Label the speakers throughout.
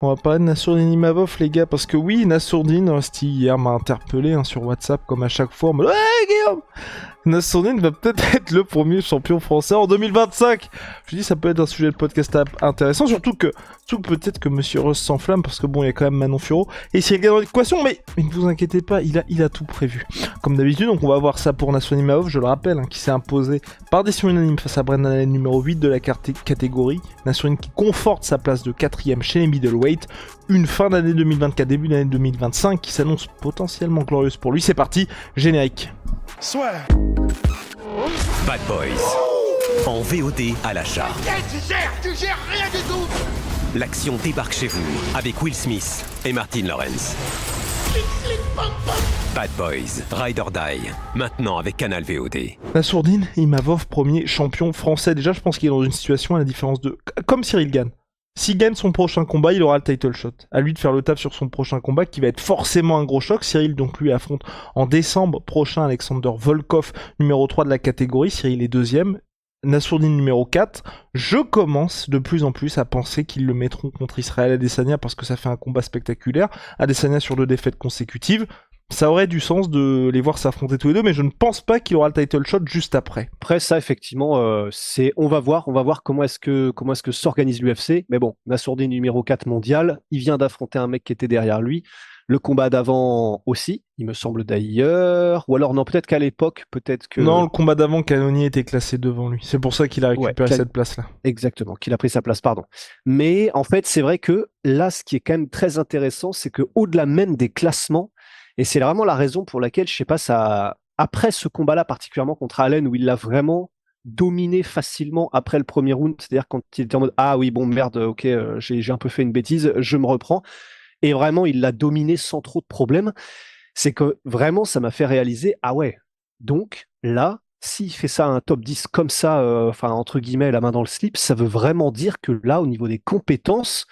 Speaker 1: On va parler de Nassourdine Imavov, les gars, parce que oui, Nassourdine, Rusty, hier m'a interpellé sur WhatsApp, comme à chaque fois, en mode «Ouais, Guillaume, Nassourdine va peut-être être le premier champion français en 2025. Je dis ça peut être un sujet de podcast intéressant, surtout que peut-être que Monsieur Russ s'enflamme parce que bon, il y a quand même Manon Furo et s'il gagne dans l'équation, mais ne vous inquiétez pas, il a tout prévu. Comme d'habitude, donc on va voir ça pour Nassourdine Imavov, je le rappelle, qui s'est imposé par décision unanime face à Brendan Allen numéro 8 de la catégorie. Nassourdine qui conforte sa place de 4ème chez les middleweight. Une fin d'année 2024, début d'année 2025 qui s'annonce potentiellement glorieuse pour lui. C'est parti, générique.
Speaker 2: Soit.
Speaker 3: Bad Boys, en VOD à l'achat.
Speaker 2: Tu gères rien du tout.
Speaker 3: L'action débarque chez vous avec Will Smith et Martin Lawrence. Bad Boys, Ride or Die, maintenant avec Canal VOD.
Speaker 1: Nassourdine Imavov, premier champion français. Déjà, je pense qu'il est dans une situation à la différence de... Comme Cyril Gane. S'il gagne son prochain combat, il aura le title shot. À lui de faire le taf sur son prochain combat, qui va être forcément un gros choc. Cyril, donc, lui, affronte en décembre prochain Alexander Volkov, numéro 3 de la catégorie. Cyril est deuxième. Nassourdine numéro 4. Je commence de plus en plus à penser qu'ils le mettront contre Israël Adesanya parce que ça fait un combat spectaculaire. Adesanya sur 2 défaites consécutives. Ça aurait du sens de les voir s'affronter tous les deux, mais je ne pense pas qu'il aura le title shot juste après.
Speaker 4: Après ça, effectivement, on va voir comment est-ce que s'organise l'UFC. Mais bon, Nassourdine numéro 4 mondial, il vient d'affronter un mec qui était derrière lui. Le combat d'avant aussi, il me semble d'ailleurs. Ou alors non, peut-être qu'à l'époque, peut-être que
Speaker 1: Non, le combat d'avant, Cannonier était classé devant lui. C'est pour ça qu'il a récupéré cette place-là.
Speaker 4: Exactement, qu'il a pris sa place, pardon. Mais en fait, c'est vrai que là, ce qui est quand même très intéressant, c'est que au-delà même des classements, et c'est vraiment la raison pour laquelle, je sais pas, ça, après ce combat-là, particulièrement contre Allen, où il l'a vraiment dominé facilement après le premier round, c'est-à-dire quand il était en mode ah oui, bon, merde, ok, j'ai un peu fait une bêtise, je me reprends. Et vraiment, il l'a dominé sans trop de problèmes. C'est que vraiment, ça m'a fait réaliser, ah ouais, donc là, s'il fait ça à un top 10 comme ça, enfin, entre guillemets, la main dans le slip, ça veut vraiment dire que là, au niveau des compétences,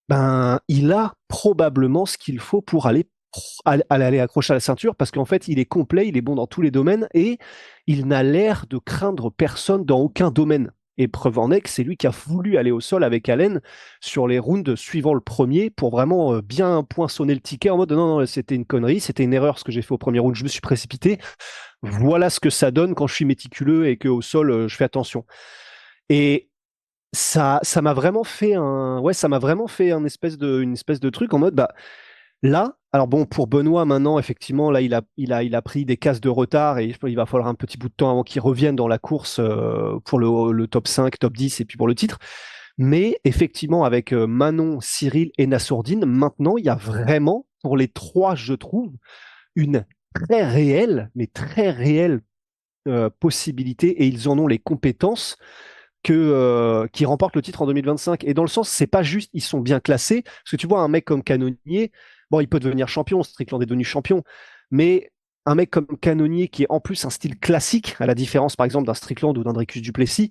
Speaker 4: ben, il a probablement ce qu'il faut pour aller accrocher à la ceinture parce qu'en fait, il est complet, il est bon dans tous les domaines et il n'a l'air de craindre personne dans aucun domaine. Et preuve en est que c'est lui qui a voulu aller au sol avec Allen sur les rounds suivant le premier pour vraiment bien poinçonner le ticket en mode non, non, c'était une connerie, c'était une erreur ce que j'ai fait au premier round, je me suis précipité. Voilà ce que ça donne quand je suis méticuleux et qu'au sol, je fais attention. Et ça m'a vraiment fait ça m'a vraiment fait une espèce de truc en mode, bah, là, alors bon, pour Benoît, maintenant, effectivement, là, il a pris des cases de retard et il va falloir un petit bout de temps avant qu'il revienne dans la course pour le top 5, top 10 et puis pour le titre. Mais effectivement, avec Manon, Cyril et Nassourdine, maintenant, il y a vraiment, pour les trois, je trouve, une très réelle, mais très réelle possibilité et ils en ont les compétences qui remportent le titre en 2025. Et dans le sens, c'est pas juste, ils sont bien classés, parce que tu vois un mec comme Cannonier, bon, il peut devenir champion, Strickland est devenu champion, mais un mec comme Cannonier qui est en plus un style classique, à la différence par exemple d'un Strickland ou d'un Dricus Duplessis,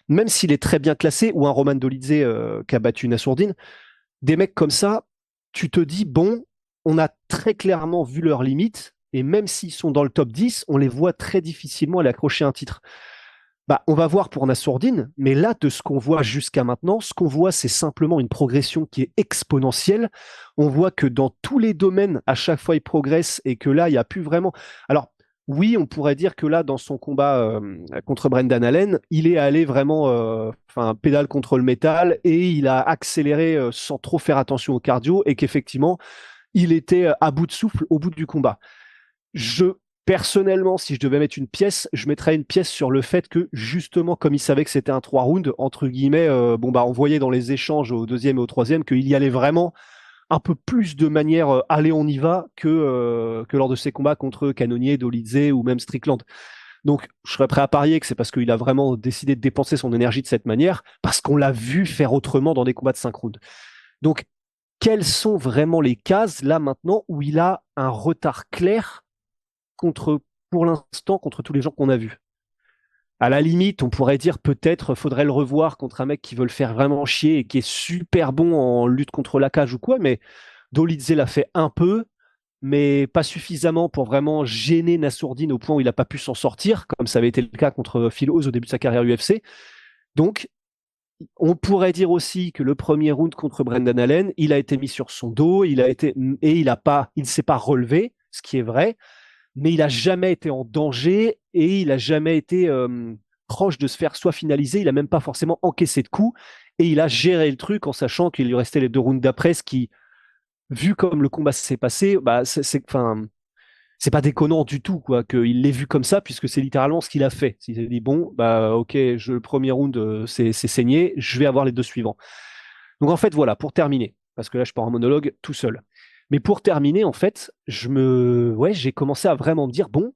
Speaker 4: même s'il est très bien classé, ou un Roman Dolidze qui a battu Nassourdine, des mecs comme ça, tu te dis, bon, on a très clairement vu leurs limites, et même s'ils sont dans le top 10, on les voit très difficilement aller accrocher un titre. Bah, on va voir pour Nassourdine, mais là, de ce qu'on voit jusqu'à maintenant, ce qu'on voit, c'est simplement une progression qui est exponentielle. On voit que dans tous les domaines, à chaque fois, il progresse et que là, il n'y a plus vraiment. Alors, oui, on pourrait dire que là, dans son combat contre Brendan Allen, il est allé vraiment, pédale contre le métal et il a accéléré sans trop faire attention au cardio et qu'effectivement, il était à bout de souffle au bout du combat. Je Personnellement, si je devais mettre une pièce, je mettrais une pièce sur le fait que, justement, comme il savait que c'était un 3 rounds, entre guillemets, on voyait dans les échanges au deuxième et au troisième qu'il y allait vraiment un peu plus de manière allez, on y va que lors de ses combats contre Cannonier, Dolidze ou même Strickland. Donc, je serais prêt à parier que c'est parce qu'il a vraiment décidé de dépenser son énergie de cette manière, parce qu'on l'a vu faire autrement dans des combats de 5 rounds. Donc, quelles sont vraiment les cases, là, maintenant, où il a un retard clair pour l'instant, contre tous les gens qu'on a vus. À la limite, on pourrait dire peut-être faudrait le revoir contre un mec qui veut le faire vraiment chier et qui est super bon en lutte contre la cage ou quoi, mais Dolidze l'a fait un peu, mais pas suffisamment pour vraiment gêner Nassourdine au point où il n'a pas pu s'en sortir, comme ça avait été le cas contre Phil Hawes au début de sa carrière UFC. Donc, On pourrait dire aussi que le premier round contre Brendan Allen, il a été mis sur son dos, il ne s'est pas relevé, ce qui est vrai, mais il a jamais été en danger et il a jamais été proche de se faire soit finaliser, il a même pas forcément encaissé de coups et il a géré le truc en sachant qu'il lui restait les 2 rounds d'après, ce qui, vu comme le combat s'est passé, bah c'est pas déconnant du tout quoi qu'il l'ait vu comme ça puisque c'est littéralement ce qu'il a fait. Il s'est dit bon bah ok, le premier round c'est saigné, je vais avoir les 2 suivants. Donc en fait voilà, pour terminer, parce que là je pars en monologue tout seul. Mais pour terminer en fait, j'ai commencé à vraiment me dire bon,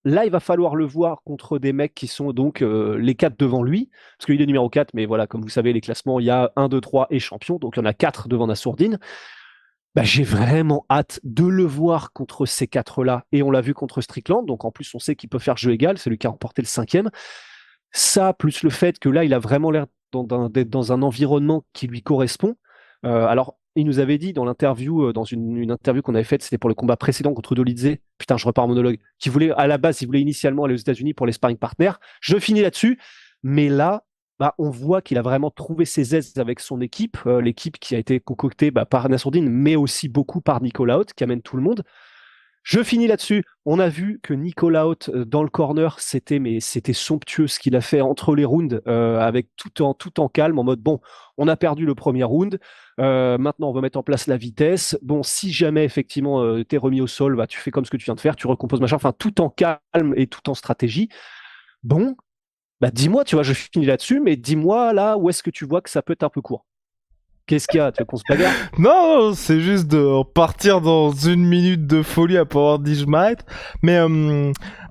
Speaker 4: là il va falloir le voir contre des mecs qui sont donc les 4 devant lui, parce qu'il est numéro 4, mais voilà, comme vous savez les classements, il y a 1, 2, 3 et champion, donc il y en a 4 devant Nassourdine. Bah, j'ai vraiment hâte de le voir contre ces 4-là. Et on l'a vu contre Strickland. Donc en plus, on sait qu'il peut faire jeu égal. C'est lui qui a remporté le 5e. Ça, plus le fait que là, il a vraiment l'air d'être dans un environnement qui lui correspond. Alors, il nous avait dit dans l'interview, dans une interview qu'on avait faite, c'était pour le combat précédent contre Dolidze. Putain, je repars en monologue. Qui voulait, à la base, il voulait initialement aller aux États-Unis pour les sparring partners. Je finis là-dessus. Mais là, bah, on voit qu'il a vraiment trouvé ses aises avec son équipe, l'équipe qui a été concoctée par Nassourdine, mais aussi beaucoup par Nicolas Haute, qui amène tout le monde. Je finis là-dessus. On a vu que Nicolas Haute, dans le corner, c'était somptueux ce qu'il a fait entre les rounds, avec tout en calme, en mode bon, on a perdu le premier round, maintenant on va mettre en place la vitesse. Bon, si jamais effectivement t'es remis au sol, bah, tu fais comme ce que tu viens de faire, tu recomposes machin, enfin tout en calme et tout en stratégie. Bon, bah dis-moi, tu vois, je finis là-dessus, mais dis-moi là où est-ce que tu vois que ça peut être un peu court. Qu'est-ce qu'il y a? Tu veux qu'on se bagarre?
Speaker 1: Non, c'est juste de partir dans une minute de folie après avoir dit je m'arrête. Mais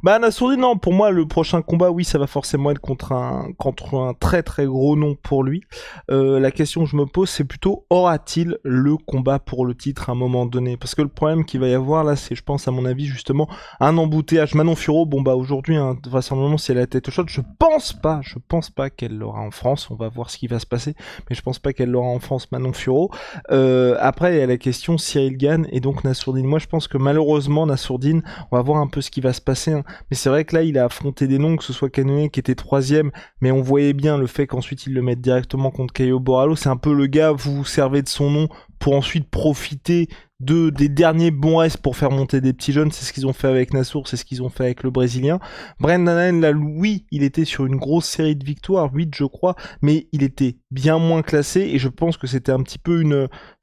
Speaker 1: Nassourdine, non, pour moi le prochain combat, oui, ça va forcément être contre un très très gros nom pour lui. La question que je me pose, c'est plutôt aura-t-il le combat pour le titre à un moment donné? Parce que le problème qu'il va y avoir là, c'est, je pense à mon avis justement, un embouteillage. Manon Furo, bon bah aujourd'hui, vraisemblablement si elle a la tête chaude, je pense pas qu'elle l'aura en France. On va voir ce qui va se passer, mais je pense pas qu'elle l'aura en France. Manon Furo. Après, il y a la question Cyril Gane et donc Nassourdine. Moi, je pense que malheureusement, Nassourdine, on va voir un peu ce qui va se passer. Hein. Mais c'est vrai que là, il a affronté des noms, que ce soit Cannonier qui était 3e, mais on voyait bien le fait qu'ensuite il le mette directement contre Caio Borralho. C'est un peu le gars, vous vous servez de son nom pour ensuite profiter des derniers bons restes pour faire monter des petits jeunes. C'est ce qu'ils ont fait avec Nassour, c'est ce qu'ils ont fait avec le Brésilien. Brendan Allen, là, oui, il était sur une grosse série de victoires, 8 je crois, mais il était bien moins classé et je pense que c'était un petit peu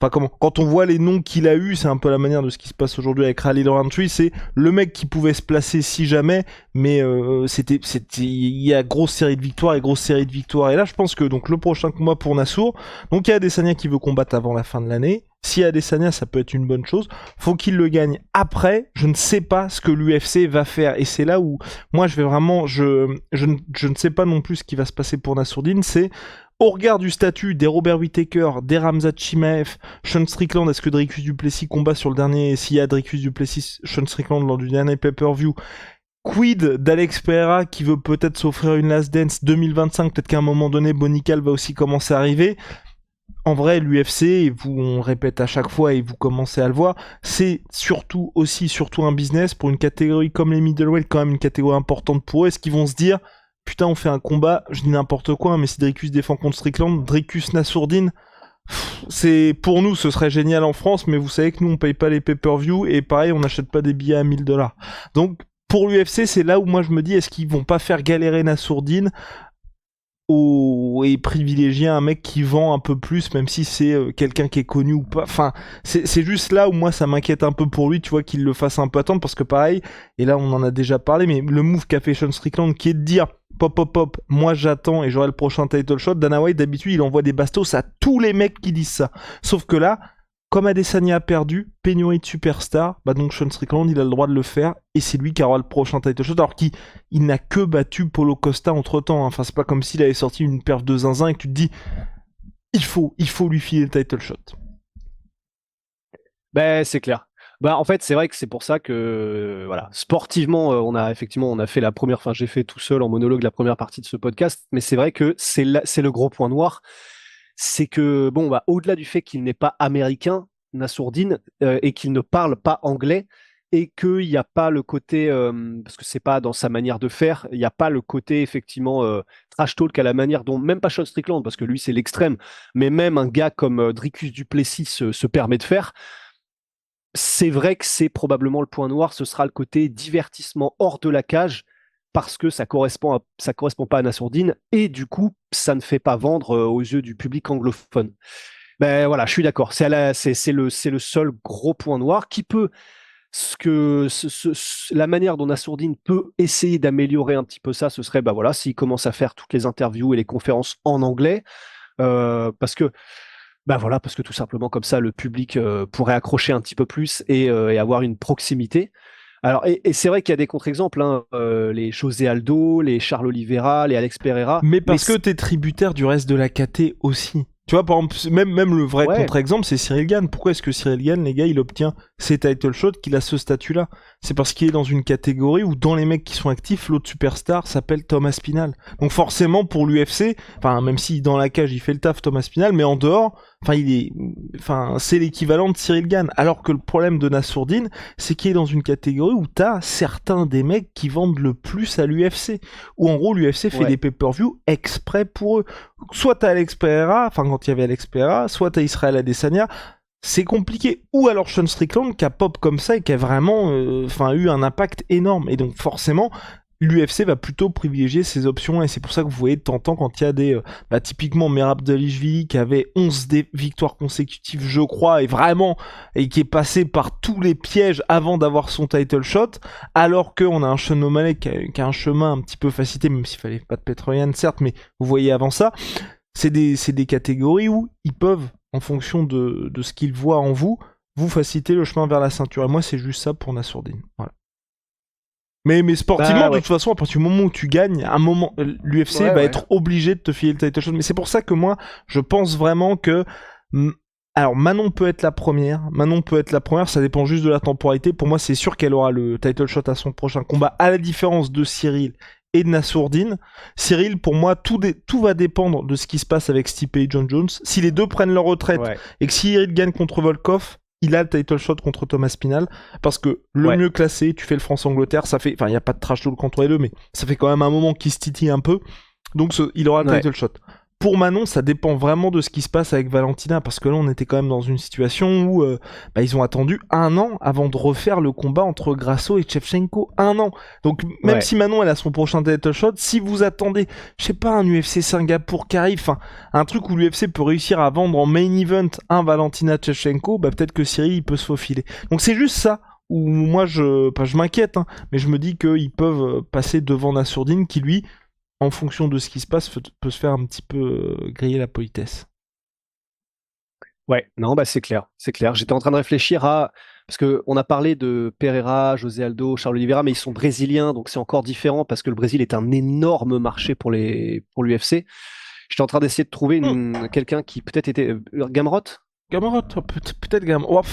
Speaker 1: quand on voit les noms qu'il a eu, c'est un peu la manière de ce qui se passe aujourd'hui avec Khalil Rountree, c'est le mec qui pouvait se placer si jamais, mais il y a grosse série de victoires et là je pense que donc le prochain combat pour Nassour, donc il y a Adesanya qui veut combattre avant la fin de l'année. Si Adesanya, ça peut être une bonne chose. Faut qu'il le gagne. Après, je ne sais pas ce que l'UFC va faire. Et c'est là où, moi, je vais vraiment... Je ne sais pas non plus ce qui va se passer pour Nassourdine. C'est, au regard du statut des Robert Whittaker, des Ramzat Chimaev, Sean Strickland, est-ce que Dricus Duplessis combat sur le dernier... S'il y a Dricus Duplessis, Sean Strickland lors du dernier pay-per-view, quid d'Alex Pereira qui veut peut-être s'offrir une last dance 2025, peut-être qu'à un moment donné, Bonical va aussi commencer à arriver. En vrai, l'UFC, et on répète à chaque fois et vous commencez à le voir, c'est surtout un business pour une catégorie comme les middleweight, quand même une catégorie importante pour eux. Est-ce qu'ils vont se dire, putain, on fait un combat, je dis n'importe quoi, mais si Dricus défend contre Strickland, Dricus Nassourdine, c'est pour nous, ce serait génial en France, mais vous savez que nous, on paye pas les pay-per-view et pareil, on n'achète pas des billets à 1000$. Donc, pour l'UFC, c'est là où moi je me dis, est-ce qu'ils vont pas faire galérer Nassourdine et privilégier un mec qui vend un peu plus, même si c'est quelqu'un qui est connu ou pas. Enfin, c'est juste là où moi ça m'inquiète un peu pour lui, tu vois, qu'il le fasse un peu attendre, parce que pareil, et là on en a déjà parlé, mais le move qu'a fait Sean Strickland, qui est de dire pop, moi j'attends et j'aurai le prochain title shot. Dana White, d'habitude, il envoie des bastos à tous les mecs qui disent ça. Sauf que là, comme Adesanya a perdu, pénurie de superstar, bah donc Sean Strickland, il a le droit de le faire, et c'est lui qui aura le prochain title shot, alors qu'il n'a que battu Paulo Costa entre-temps, hein. Enfin, c'est pas comme s'il avait sorti une perf de zinzin et que tu te dis, il faut lui filer le title shot.
Speaker 4: Ben, c'est clair. Bah, en fait, c'est vrai que c'est pour ça que, voilà, sportivement, on a fait la première, enfin, j'ai fait tout seul en monologue la première partie de ce podcast, mais c'est vrai que c'est le gros point noir. C'est que, bon, bah, au-delà du fait qu'il n'est pas américain, Nassourdine, et qu'il ne parle pas anglais, et qu'il n'y a pas le côté, parce que c'est pas dans sa manière de faire, il n'y a pas le côté effectivement trash talk à la manière dont, même pas Sean Strickland, parce que lui c'est l'extrême, mais même un gars comme Dricus du Plessis se permet de faire. C'est vrai que c'est probablement le point noir, ce sera le côté divertissement hors de la cage, parce que ça correspond pas à Nassourdine, et du coup, ça ne fait pas vendre aux yeux du public anglophone. Ben voilà, je suis d'accord. C'est le seul gros point noir qui peut, la manière dont Nassourdine peut essayer d'améliorer un petit peu ça, ce serait, ben voilà, s'il commence à faire toutes les interviews et les conférences en anglais, parce que parce que tout simplement comme ça, le public pourrait accrocher un petit peu plus et avoir une proximité. Alors, et c'est vrai qu'il y a des contre-exemples, hein, les José Aldo, les Charles Oliveira, les Alex Pereira.
Speaker 1: Mais parce que t'es tributaire du reste de la KT aussi. Tu vois, par exemple, même le vrai contre-exemple, c'est Cyril Gane. Pourquoi est-ce que Cyril Gane, les gars, il obtient ses title shots, qu'il a ce statut-là? C'est parce qu'il est dans une catégorie où, dans les mecs qui sont actifs, l'autre superstar s'appelle Thomas Spinal. Donc forcément, pour l'UFC, enfin, même si dans la cage, il fait le taf, Thomas Spinal, mais en dehors, c'est l'équivalent de Cyril Gane. Alors que le problème de Nassourdine, c'est qu'il est dans une catégorie où t'as certains des mecs qui vendent le plus à l'UFC. Où en gros, l'UFC fait des pay-per-view exprès pour eux. Soit t'as Alex Pereira, enfin quand il y avait Alex Pereira, soit t'as Israel Adesanya, c'est compliqué. Ou alors Sean Strickland qui a pop comme ça et qui a vraiment eu un impact énorme. Et donc forcément, l'UFC va plutôt privilégier ces options et c'est pour ça que vous voyez de temps en temps quand il y a des typiquement Merab Dvalishvili qui avait 11 victoires consécutives je crois et qui est passé par tous les pièges avant d'avoir son title shot, alors qu'on a un Sean O'Malley qui a un chemin un petit peu facilité, même s'il fallait pas de Petroyan certes, mais vous voyez avant ça, c'est des catégories où ils peuvent, en fonction de ce qu'ils voient en vous faciliter le chemin vers la ceinture. Et moi c'est juste ça pour Nassourdine. Voilà. Mais sportivement, de toute façon, à partir du moment où tu gagnes, à un moment, l'UFC va être obligé de te filer le title shot. Mais c'est pour ça que moi, je pense vraiment que... Alors, Manon peut être la première, ça dépend juste de la temporalité. Pour moi, c'est sûr qu'elle aura le title shot à son prochain combat, à la différence de Cyril et de Nassourdine. Cyril, pour moi, tout va dépendre de ce qui se passe avec Stipe et John Jones. Si les deux prennent leur retraite et que Cyril gagne contre Volkov, il a le title shot contre Thomas Spinal, parce que le mieux classé, tu fais le France-Angleterre, ça fait, enfin il n'y a pas de trash talk contre les deux, mais ça fait quand même un moment qu'il se titille un peu, donc il aura le title shot. Pour Manon, ça dépend vraiment de ce qui se passe avec Valentina, parce que là on était quand même dans une situation où ils ont attendu 1 an avant de refaire le combat entre Grasso et Shevchenko. 1 an. Donc même si Manon elle a son prochain title shot, si vous attendez, je sais pas, un UFC Singapour qui arrive, enfin un truc où l'UFC peut réussir à vendre en main event un Valentina Shevchenko, peut-être que Cyril il peut se faufiler. Donc c'est juste ça où moi je m'inquiète, hein, mais je me dis qu'ils peuvent passer devant Nassourdine qui lui, en fonction de ce qui se passe, peut se faire un petit peu griller la politesse.
Speaker 4: Ouais, non, c'est clair. J'étais en train de réfléchir parce qu'on a parlé de Pereira, José Aldo, Charles Oliveira, mais ils sont brésiliens, donc c'est encore différent parce que le Brésil est un énorme marché pour l'UFC. J'étais en train d'essayer de trouver quelqu'un qui peut-être était Gamrot.
Speaker 1: Peut-être Gamrot.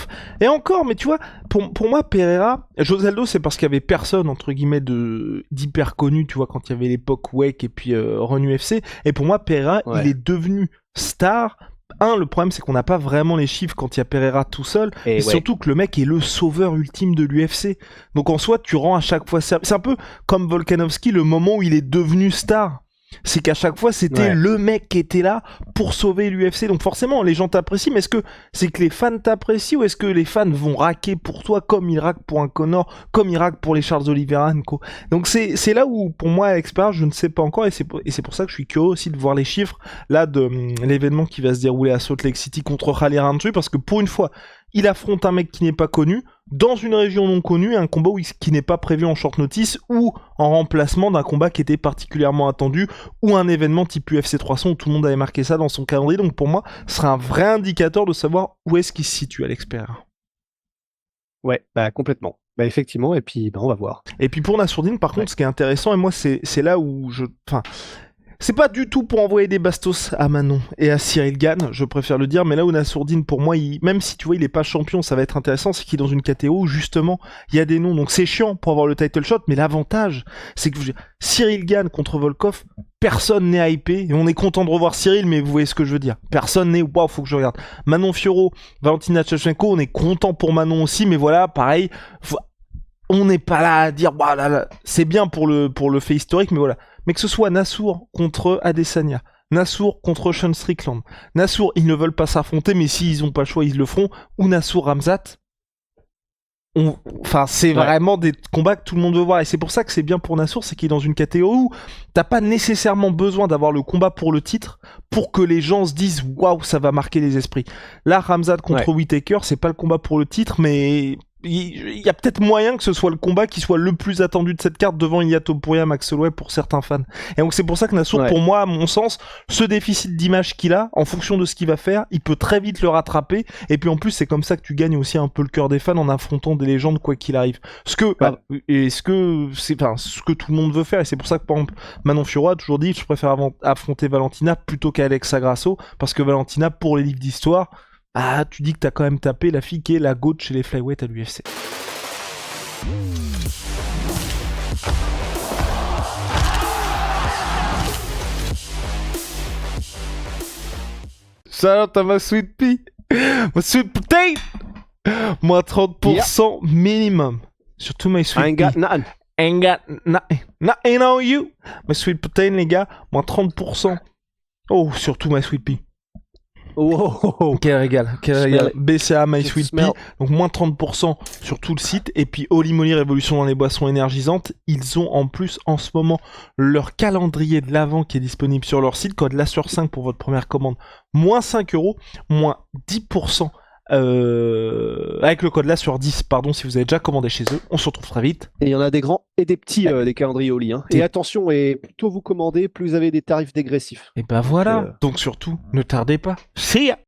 Speaker 1: Et encore, mais tu vois, pour moi, Pereira, José Aldo, c'est parce qu'il y avait personne, entre guillemets, d'hyper connu, tu vois, quand il y avait l'époque Wake et puis Run UFC. Et pour moi, Pereira, il est devenu star. Le problème, c'est qu'on n'a pas vraiment les chiffres quand il y a Pereira tout seul. Et surtout que le mec est le sauveur ultime de l'UFC. Donc en soi, tu rends à chaque fois service. C'est un peu comme Volkanovski, le moment où il est devenu star. C'est qu'à chaque fois, c'était le mec qui était là pour sauver l'UFC. Donc forcément, les gens t'apprécient, mais est-ce que c'est que les fans t'apprécient ou est-ce que les fans vont raquer pour toi comme ils raquent pour un Conor, comme ils raquent pour les Charles Oliveira, co. Donc c'est là où, pour moi, l'expert, je ne sais pas encore, et c'est pour ça que je suis curieux aussi de voir les chiffres, là, de l'événement qui va se dérouler à Salt Lake City contre Khalil Rountree, parce que pour une fois, il affronte un mec qui n'est pas connu, dans une région non connue, un combat qui n'est pas prévu en short notice, ou en remplacement d'un combat qui était particulièrement attendu, ou un événement type UFC 300 où tout le monde avait marqué ça dans son calendrier. Donc pour moi, ce sera un vrai indicateur de savoir où est-ce qu'il se situe, Alex Pereira.
Speaker 4: Ouais, complètement. Effectivement, et puis on va voir.
Speaker 1: Et puis pour Nassourdine, par contre, ce qui est intéressant, et moi c'est là où c'est pas du tout pour envoyer des bastos à Manon et à Cyril Gane, je préfère le dire, mais là où Nassourdine, pour moi, même si tu vois, il est pas champion, ça va être intéressant, c'est qu'il est dans une catégorie où, justement, il y a des noms, donc c'est chiant pour avoir le title shot, mais l'avantage, c'est que Cyril Gane contre Volkov, personne n'est hypé, et on est content de revoir Cyril, mais vous voyez ce que je veux dire. Personne n'est, waouh, faut que je regarde. Manon Fiorot, Valentina Shevchenko, on est content pour Manon aussi, mais voilà, pareil, on n'est pas là à dire, bah là, là, c'est bien pour le fait historique, mais voilà. Mais que ce soit Nassour contre Adesanya, Nassour contre Sean Strickland, Nassour, ils ne veulent pas s'affronter, mais s'ils n'ont pas le choix, ils le feront, ou Nassour Ramzat, enfin, c'est vraiment des combats que tout le monde veut voir, et c'est pour ça que c'est bien pour Nassour, c'est qu'il est dans une catégorie où t'as pas nécessairement besoin d'avoir le combat pour le titre pour que les gens se disent waouh, ça va marquer les esprits. Là, Ramzat contre Whittaker, c'est pas le combat pour le titre, mais il y a peut-être moyen que ce soit le combat qui soit le plus attendu de cette carte devant Ilia Topuria, Max Holloway pour certains fans. Et donc c'est pour ça que Nassour, pour moi, à mon sens, ce déficit d'image qu'il a, en fonction de ce qu'il va faire, il peut très vite le rattraper. Et puis en plus, c'est comme ça que tu gagnes aussi un peu le cœur des fans en affrontant des légendes quoi qu'il arrive. Ce que tout le monde veut faire. Et c'est pour ça que par exemple Manon Fiorot a toujours dit, je préfère affronter Valentina plutôt qu'Alexa Grasso, parce que Valentina, pour les livres d'histoire, ah, tu dis que t'as quand même tapé la fille qui est la GOAT chez les flyweight à l'UFC. Salut à ma sweet pea, ma sweet potato, moins 30% minimum sur tout my sweet pea. Ain't got nothing on you. Ma sweet potato, les gars, moins 30%. Oh, sur tout my sweet pea.
Speaker 4: Oh,
Speaker 1: quel régal, quel régal. BCA My Sweet Pea, donc moins 30% sur tout le site. Et puis Holy Moly Révolution dans les boissons énergisantes, ils ont en plus en ce moment leur calendrier de l'avant qui est disponible sur leur site. Code LASSUR5 pour votre première commande, moins 5€, moins 10%. Avec le code là sur 10, pardon, si vous avez déjà commandé chez eux. On se retrouve très vite.
Speaker 4: Et il y en a des grands et des petits, des calendriers Oli. Hein. Et attention, et plus tôt vous commandez, plus vous avez des tarifs dégressifs.
Speaker 1: Et bah voilà. Donc surtout, ne tardez pas. See ya.